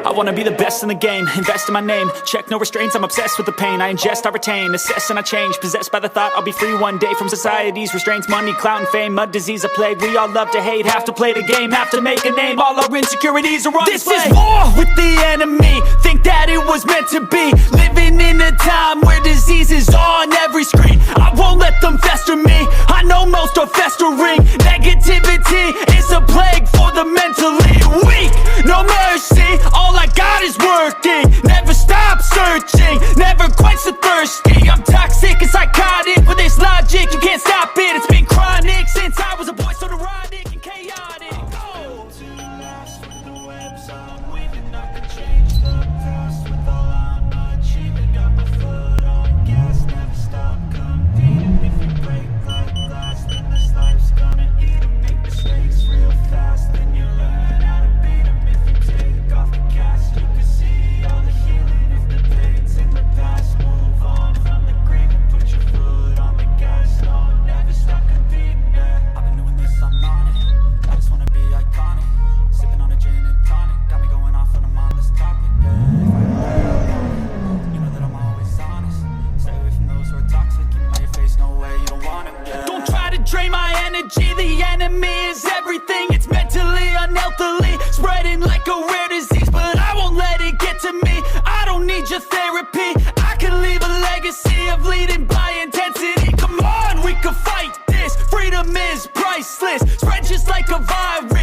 I wanna be the best in the game, invest in my name, check no restraints, I'm obsessed with the pain. I ingest, I retain, assess and I change, possessed by the thought I'll be free one day from society's restraints. Money, clout and fame, mud, disease, a plague. We all love to hate, have to play the game, have to make a name. All our insecurities are on display. This is war with the enemy, think that it was meant to be. Living in a time where disease is on every screen. I won't let them fester me, I know most are festering. Negativity is a plague for the mentally weak. No mercy, all I got is working. Never stop searching, never quench the thirsty. I'm toxic and psychotic with this logic, you can't stop it. It's been chronic since I was a boy, so neurotic and chaotic. Oh. To last with the webs I'm weaving, I can change the past with all I'm achieving. Got my foot on gas, never stop competing. If you break like glass, then this life's gonna eat 'em. Make mistakes real fast, then you learn how to beat 'em. If you take off the gas, you can see all the healing. If the pain's in the past, move on from the grave and put your foot on the gas. No, never stop competing, yeah. I've been doing this, I'm on it. I just wanna be iconic. Sipping on a gin and tonic, got me going off when I'm on this topic, yeah. If I you know that I'm always honest. Stay away from those who are toxic. Keep 'em out your face, no way, you don't want it, yeah. Don't try to drain my energy, the enemy is everything. It's mentally, unhealthily, spreading like a rare disease. But I won't let it get to me, I don't need your therapy. I can leave a legacy of leading by intensity. Come on, we can fight this, freedom is priceless. Spread just like a virus.